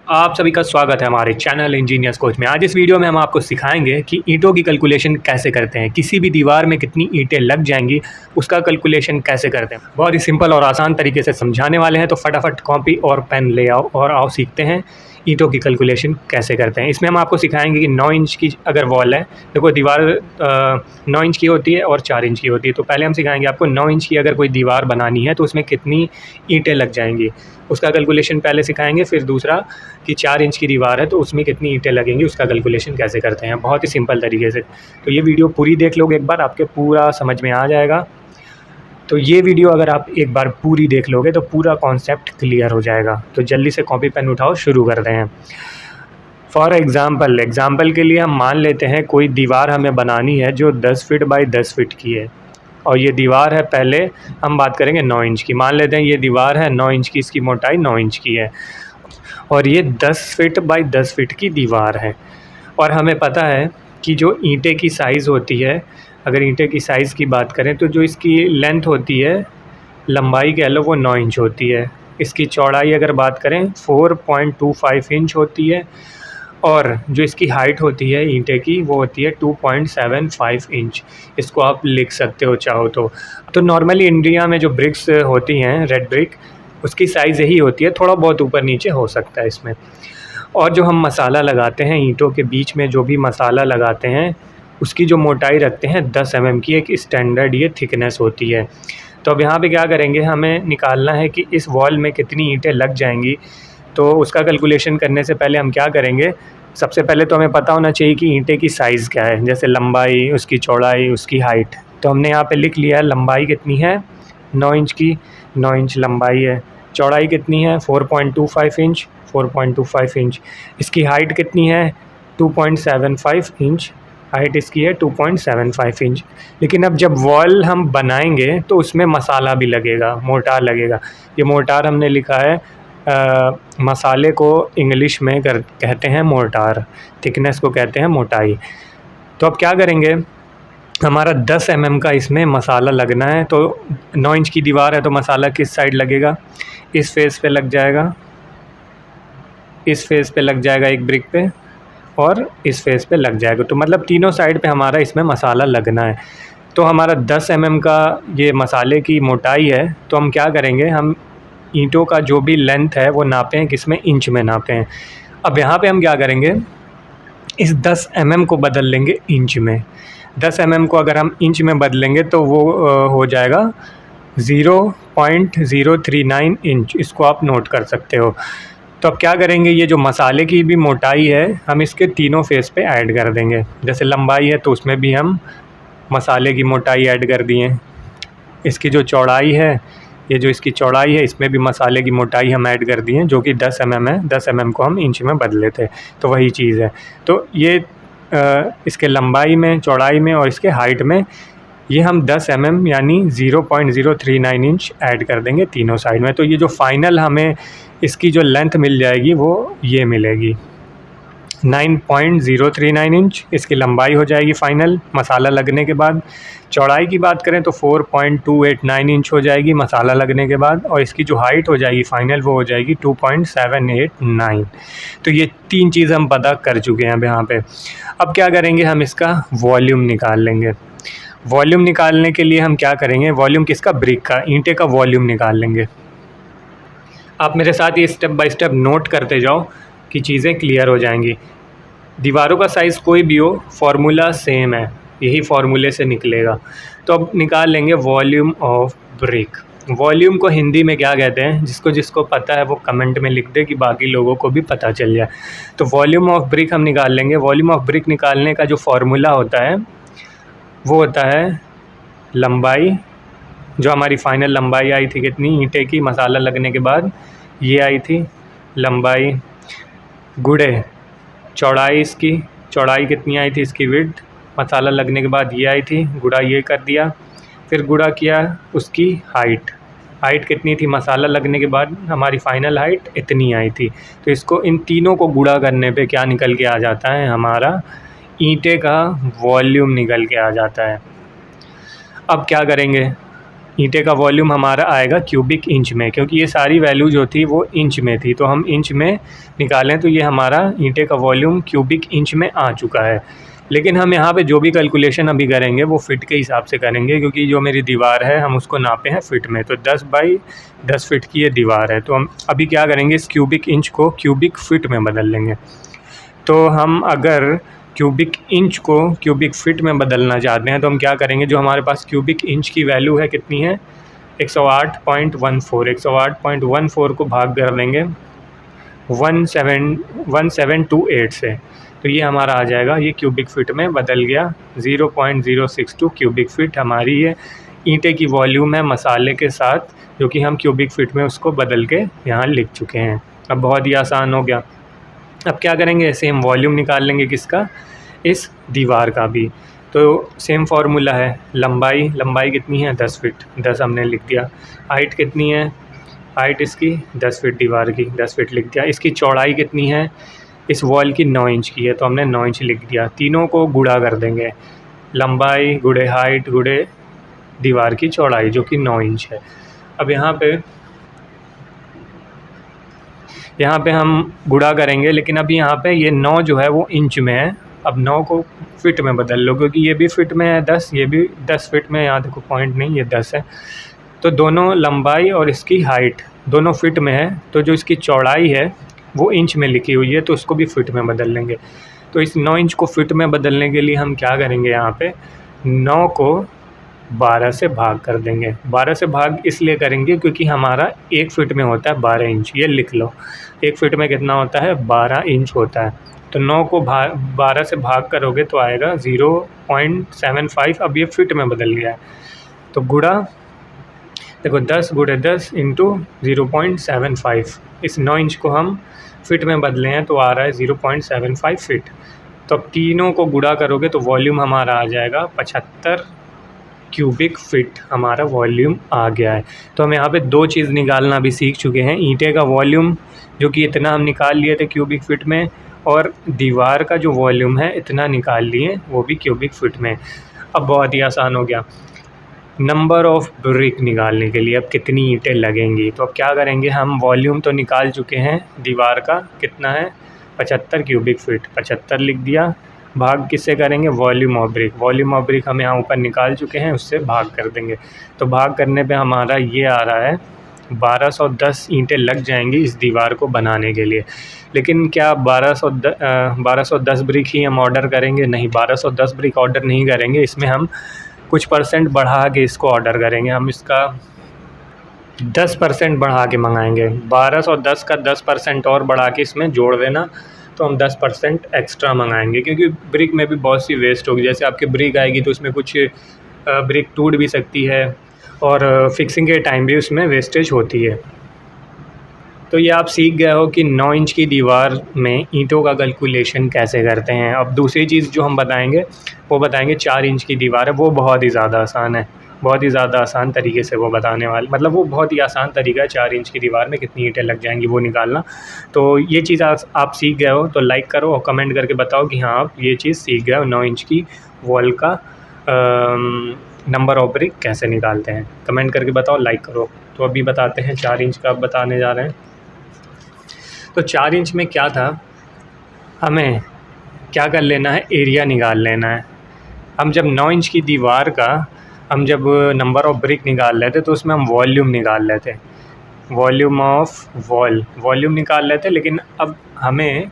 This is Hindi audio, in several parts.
आप सभी का स्वागत है हमारे चैनल इंजीनियर्स कोच में। आज इस वीडियो में हम आपको सिखाएंगे कि ईंटों की कैलकुलेशन कैसे करते हैं, किसी भी दीवार में कितनी ईंटें लग जाएंगी उसका कैलकुलेशन कैसे करते हैं। बहुत ही सिंपल और आसान तरीके से समझाने वाले हैं, तो फटाफट कॉपी और पेन ले आओ और आओ सीखते हैं ईंटों की कैलकुलेशन कैसे करते हैं। इसमें हम आपको सिखाएंगे कि 9 इंच की अगर वॉल है, देखो दीवार 9 इंच की होती है और 4 इंच की होती है। तो पहले हम सिखाएंगे आपको 9 इंच की अगर कोई दीवार बनानी है तो उसमें कितनी ईंटें लग जाएंगी उसका कैलकुलेशन पहले सिखाएंगे। फिर दूसरा कि 4 इंच की दीवार है तो उसमें कितनी ईंटें लगेंगी उसका कैलकुलेशन कैसे करते हैं, बहुत ही सिंपल तरीके से। तो ये वीडियो पूरी देख लोगे एक बार, आपके पूरा समझ में आ जाएगा। तो ये वीडियो अगर आप एक बार पूरी देख लोगे तो पूरा कॉन्सेप्ट क्लियर हो जाएगा। तो जल्दी से कॉपी पेन उठाओ, शुरू करते हैं। फॉर एग्ज़ाम्पल के लिए हम मान लेते हैं कोई दीवार हमें बनानी है जो 10 फीट बाई 10 फीट की है, और ये दीवार है, पहले हम बात करेंगे 9 इंच की। मान लेते हैं ये दीवार है 9 इंच की, इसकी मोटाई 9 इंच की है, और ये 10 फीट बाई 10 फीट की दीवार है। और हमें पता है कि जो ईंटें की साइज़ होती है, अगर ईंटें की साइज़ की बात करें तो जो इसकी लेंथ होती है, लंबाई कह लो, वो 9 इंच होती है। इसकी चौड़ाई अगर बात करें 4.25 इंच होती है, और जो इसकी हाइट होती है ईंटें की वो होती है 2.75 इंच। इसको आप लिख सकते हो चाहो तो नॉर्मली इंडिया में जो ब्रिक्स होती हैं, रेड ब्रिक, उसकी साइज़ यही होती है, थोड़ा बहुत ऊपर नीचे हो सकता है इसमें। और जो हम मसाला लगाते हैं ईंटों के बीच में, जो भी मसाला लगाते हैं उसकी जो मोटाई रखते हैं 10 mm की, एक स्टैंडर्ड ये थिकनेस होती है। तो अब यहाँ पे क्या करेंगे, हमें निकालना है कि इस वॉल में कितनी ईंटें लग जाएंगी। तो उसका कैलकुलेशन करने से पहले हम क्या करेंगे, सबसे पहले तो हमें पता होना चाहिए कि ईंटें की साइज़ क्या है, जैसे लंबाई, उसकी चौड़ाई, उसकी हाइट। तो हमने यहाँ पे लिख लिया है लंबाई कितनी है 9 इंच की, 9 इंच लंबाई है। चौड़ाई कितनी है 4.25 इंच, 4.25 इंच। इसकी हाइट कितनी है 2.75 इंच, हाइट इसकी है 2.75 इंच। लेकिन अब जब वॉल हम बनाएंगे तो उसमें मसाला भी लगेगा, मोर्टार लगेगा। ये मोर्टार हमने लिखा है, मसाले को इंग्लिश में कहते हैं मोर्टार, थिकनेस को कहते हैं मोटाई। तो अब क्या करेंगे, हमारा 10 mm का इसमें मसाला लगना है। तो 9 इंच की दीवार है तो मसाला किस साइड लगेगा, इस फेस पे लग जाएगा, इस फेस पे लग जाएगा एक ब्रिक पे, और इस फेस पे लग जाएगा। तो मतलब तीनों साइड पे हमारा इसमें मसाला लगना है। तो हमारा 10 mm का ये मसाले की मोटाई है। तो हम क्या करेंगे, हम ईंटों का जो भी लेंथ है वो नापें, किसमें, इंच में नापें। अब यहाँ पे हम क्या करेंगे, इस 10 mm को बदल लेंगे इंच में। 10 mm को अगर हम इंच में बदलेंगे तो वो हो जाएगा 0.039 इंच। इसको आप नोट कर सकते हो। तो अब क्या करेंगे, ये जो मसाले की भी मोटाई है हम इसके तीनों फेस पे ऐड कर देंगे। जैसे लंबाई है तो उसमें भी हम मसाले की मोटाई ऐड कर दिए। इसकी जो चौड़ाई है, ये जो इसकी चौड़ाई है, इसमें भी मसाले की मोटाई हम ऐड कर दिए, जो कि 10 mm है। 10 mm को हम इंच में बदले थे, तो वही चीज़ है। तो ये इसके लंबाई में, चौड़ाई में और इसके हाइट में ये हम 10 mm यानी 0.039 इंच ऐड कर देंगे तीनों साइड में। तो ये जो फाइनल हमें इसकी जो लेंथ मिल जाएगी वो ये मिलेगी 9.039 इंच। इसकी लंबाई हो जाएगी फाइनल मसाला लगने के बाद। चौड़ाई की बात करें तो 4.289 इंच हो जाएगी मसाला लगने के बाद, और इसकी जो हाइट हो जाएगी फाइनल वो हो जाएगी 2.789। तो ये तीन चीज़ हम पता कर चुके हैं अब यहाँ पे। अब क्या करेंगे, हम इसका वॉल्यूम निकाल लेंगे। वॉल्यूम निकालने के लिए हम क्या करेंगे, वॉल्यूम किसका, ब्रिक का, ईंटे का वॉल्यूम निकाल लेंगे। आप मेरे साथ ये स्टेप बाय स्टेप नोट करते जाओ कि चीज़ें क्लियर हो जाएंगी। दीवारों का साइज़ कोई भी हो, फार्मूला सेम है, यही फार्मूले से निकलेगा। तो अब निकाल लेंगे वॉल्यूम ऑफ ब्रिक। वॉल्यूम को हिंदी में क्या कहते हैं, जिसको पता है वो कमेंट में लिख दे कि बाकी लोगों को भी पता चल जाए। तो वॉल्यूम ऑफ ब्रिक हम निकाल लेंगे। वॉल्यूम ऑफ ब्रिक निकालने का जो फार्मूला होता है वो होता है लंबाई, जो हमारी फाइनल लंबाई आई थी कितनी ईंटे की मसाला लगने के बाद, ये आई थी लंबाई, गुड़े चौड़ाई, इसकी चौड़ाई कितनी आई थी, इसकी विड्थ मसाला लगने के बाद ये आई थी, गुड़ा ये कर दिया, फिर गुड़ा किया उसकी हाइट। हाइट कितनी थी मसाला लगने के बाद, हमारी फाइनल हाइट इतनी आई थी। तो इसको, इन तीनों को गुड़ा करने पे क्या निकल के आ जाता है, हमारा ईंटे का वॉल्यूम निकल के आ जाता है। अब क्या करेंगे, ईंटे का वॉल्यूम हमारा आएगा क्यूबिक इंच में, क्योंकि ये सारी वैल्यू जो थी वो इंच में थी, तो हम इंच में निकालें तो ये हमारा ईंटे का वॉल्यूम क्यूबिक इंच में आ चुका है। लेकिन हम यहाँ पे जो भी कैलकुलेशन अभी करेंगे वो फ़िट के हिसाब से करेंगे, क्योंकि जो मेरी दीवार है हम उसको नापे हैं फ़िट में, तो 10 बाई 10 फ़िट की ये दीवार है। तो हम अभी क्या करेंगे, इस क्यूबिक इंच को क्यूबिक फ़िट में बदल लेंगे। तो हम अगर क्यूबिक इंच को क्यूबिक फ़िट में बदलना चाहते हैं तो हम क्या करेंगे, जो हमारे पास क्यूबिक इंच की वैल्यू है कितनी है 108.14, 108.14 को भाग कर देंगे 1728 से, तो ये हमारा आ जाएगा, ये क्यूबिक फ़िट में बदल गया। 0.062 क्यूबिक फ़िट हमारी ये ईंटे की वॉल्यूम है मसाले के साथ, जो कि हम क्यूबिक फ़िट में उसको बदल के यहाँ लिख चुके हैं। अब बहुत ही आसान हो गया। अब क्या करेंगे, सेम वॉल्यूम निकाल लेंगे किसका, इस दीवार का भी। तो सेम फार्मूला है, लंबाई कितनी है 10 फ़िट, 10 हमने लिख दिया। हाइट कितनी है, हाइट इसकी 10 फ़िट, दीवार की 10 फ़िट लिख दिया। इसकी चौड़ाई कितनी है, इस वॉल की 9 इंच की है, तो हमने 9 इंच लिख दिया। तीनों को गुणा कर देंगे, लंबाई गुणे हाइट गुणे दीवार की चौड़ाई जो कि 9 इंच है। अब यहाँ पे हम गुणा करेंगे, लेकिन अभी यहाँ पे ये 9 जो है वो इंच में है। अब 9 को फ़िट में बदल लो, क्योंकि ये भी फ़िट में है 10, ये भी 10 फ़िट में, यहाँ देखो पॉइंट नहीं, ये 10 है। तो दोनों लंबाई और इसकी हाइट दोनों फ़िट में है, तो जो इसकी चौड़ाई है वो इंच में लिखी हुई है, तो उसको भी फ़िट में बदल लेंगे। तो इस 9 इंच को फ़िट में बदलने के लिए हम क्या करेंगे, यहाँ पे 9 को 12 से भाग कर देंगे। 12 से भाग इसलिए करेंगे क्योंकि हमारा 1 फ़िट में होता है 12 इंच, ये लिख लो। 1 फ़िट में कितना होता है, 12 इंच होता है। तो 9 को 12 से भाग करोगे तो आएगा 0.75। अब ये फ़िट में बदल गया है, तो गुणा देखो 10 गुणे 10 इंटू 0.75। इस 9 इंच को हम फ़िट में बदले हैं तो आ रहा है 0.75 फ़िट। तो अब तीनों को गुणा करोगे तो वॉल्यूम हमारा आ जाएगा 75 क्यूबिक फ़िट, हमारा वॉल्यूम आ गया है। तो हम यहाँ पे 2 चीज़ निकालना भी सीख चुके हैं, ईंटे का वॉल्यूम जो कि इतना हम निकाल लिए थे क्यूबिक फ़िट में, और दीवार का जो वॉल्यूम है इतना निकाल लिए, वो भी क्यूबिक फ़िट में। अब बहुत ही आसान हो गया नंबर ऑफ़ ब्रिक निकालने के लिए। अब कितनी ईंटें लगेंगी, तो अब क्या करेंगे, हम वॉल्यूम तो निकाल चुके हैं दीवार का, कितना है 75 क्यूबिक फ़िट, 75 लिख दिया। भाग किससे करेंगे, volume of brick, volume of brick हम यहाँ ऊपर निकाल चुके हैं, उससे भाग कर देंगे। तो भाग करने पे हमारा ये आ रहा है 1210 ईंटें लग जाएंगी इस दीवार को बनाने के लिए। लेकिन क्या 1210 ब्रिक ही हम ऑर्डर करेंगे, नहीं, 1210 ब्रिक ऑर्डर नहीं करेंगे, इसमें हम कुछ परसेंट बढ़ा के इसको ऑर्डर करेंगे। हम इसका 10% बढ़ा के मंगाएंगे, 1210 का 10% और बढ़ा के इसमें जोड़ देना, तो हम 10% एक्स्ट्रा मंगाएंगे, क्योंकि ब्रिक में भी बहुत सी वेस्ट होगी। जैसे आपकी ब्रिक आएगी तो उसमें कुछ ब्रिक टूट भी सकती है, और फिक्सिंग के टाइम भी उसमें वेस्टेज होती है। तो ये आप सीख गए हो कि 9 इंच की दीवार में ईंटों का कैलकुलेशन कैसे करते हैं। अब दूसरी चीज़ जो हम बताएंगे वो बताएंगे 4 इंच की दीवार है, वो बहुत ही ज़्यादा आसान है, बहुत ही ज़्यादा आसान तरीके से वो बताने वाले, मतलब वो बहुत ही आसान तरीका है 4 इंच की दीवार में कितनी ईंटें लग जाएंगी वो निकालना। तो ये चीज़ आप सीख गए हो तो लाइक करो और कमेंट करके बताओ कि हाँ आप ये चीज़ सीख गए हो, 9 इंच की वॉल का नंबर ऑफ ब्रिक कैसे निकालते हैं। कमेंट करके बताओ, लाइक करो। तो अभी बताते हैं 4 इंच का बताने जा रहे हैं। तो 4 इंच में क्या था, हमें क्या कर लेना है, एरिया निकाल लेना है। हम जब 9 इंच की दीवार का हम जब नंबर ऑफ़ ब्रिक निकाल लेते तो उसमें हम वॉल्यूम निकाल लेते, वॉल्यूम ऑफ वॉल्यूम निकाल लेते। लेकिन अब हमें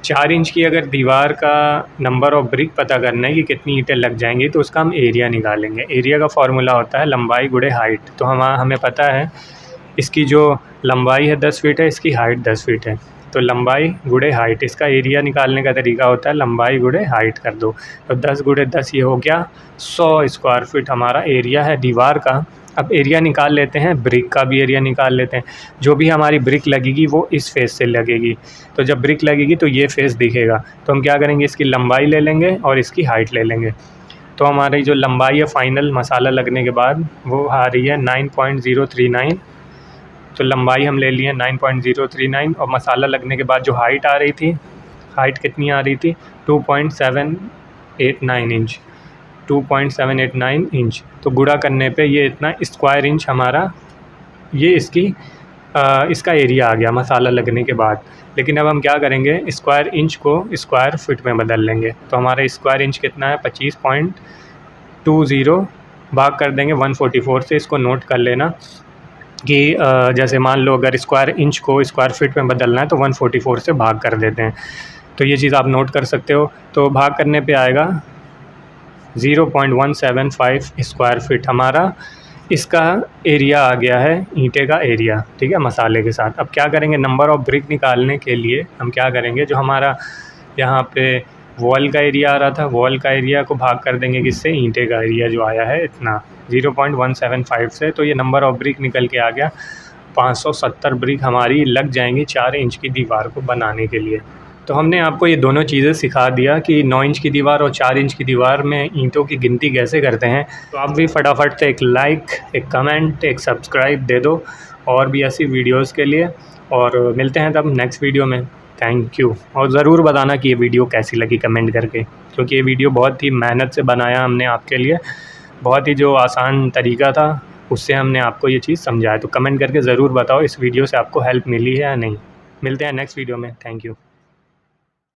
4 इंच की अगर दीवार का नंबर ऑफ़ ब्रिक पता करना है कि कितनी ईंटें लग जाएंगी, तो उसका हम एरिया निकालेंगे। एरिया का फार्मूला होता है लंबाई गुणे हाइट। तो हमें पता है इसकी जो लंबाई है 10 फीट है, इसकी हाइट 10 फीट है, तो लंबाई गुणे हाइट, इसका एरिया निकालने का तरीका होता है लंबाई गुणे हाइट कर दो। तो 10 गुणे 10 ये हो गया 100 स्क्वायर फीट हमारा एरिया है दीवार का। अब एरिया निकाल लेते हैं, ब्रिक का भी एरिया निकाल लेते हैं। जो भी हमारी ब्रिक लगेगी वो इस फेस से लगेगी, तो जब ब्रिक लगेगी तो ये फेस दिखेगा। तो हम क्या करेंगे, इसकी लंबाई ले लेंगे और इसकी हाइट ले लेंगे। तो हमारी जो लंबाई है फाइनल मसाला लगने के बाद वो आ रही है 9.039। तो लंबाई हम ले लिए 9.039, और मसाला लगने के बाद जो हाइट आ रही थी, हाइट कितनी आ रही थी 2.789 इंच। 2.789 इंच। तो गुणा करने पे ये इतना स्क्वायर इंच हमारा ये इसका एरिया आ गया मसाला लगने के बाद। लेकिन अब हम क्या करेंगे, स्क्वायर इंच को स्क्वायर फीट में बदल लेंगे। तो हमारा स्क्वायर इंच कितना है 25.20 भाग कर देंगे 144 से। इसको नोट कर लेना कि जैसे मान लो अगर स्क्वायर इंच को स्क्वायर फीट में बदलना है तो 144 से भाग कर देते हैं। तो ये चीज़ आप नोट कर सकते हो। तो भाग करने पे आएगा 0.175 स्क्वायर फीट हमारा इसका एरिया आ गया है, ईंटे का एरिया, ठीक है, मसाले के साथ। अब क्या करेंगे, नंबर ऑफ़ ब्रिक निकालने के लिए हम क्या करेंगे, जो हमारा यहाँ पे वॉल का एरिया आ रहा था, वॉल का एरिया को भाग कर देंगे किससे, ईंटे का एरिया जो आया है इतना 0.175 से। तो ये नंबर ऑफ़ ब्रिक निकल के आ गया। 570 ब्रिक हमारी लग जाएंगी 4 इंच की दीवार को बनाने के लिए। तो हमने आपको ये दोनों चीज़ें सिखा दिया कि 9 इंच की दीवार और 4 इंच की दीवार में ईंटों की गिनती कैसे करते हैं। तो आप भी फटाफट से एक लाइक, एक कमेंट, एक सब्सक्राइब दे दो और भी ऐसी वीडियोस के लिए। और मिलते हैं तब नेक्स्ट वीडियो में। Thank you. और ज़रूर बताना कि ये वीडियो कैसी लगी कमेंट करके, क्योंकि ये वीडियो बहुत ही मेहनत से बनाया हमने आपके लिए। बहुत ही जो आसान तरीका था उससे हमने आपको ये चीज़ समझाया। तो कमेंट करके ज़रूर बताओ इस वीडियो से आपको हेल्प मिली है या नहीं। मिलते हैं नेक्स्ट वीडियो में। Thank you.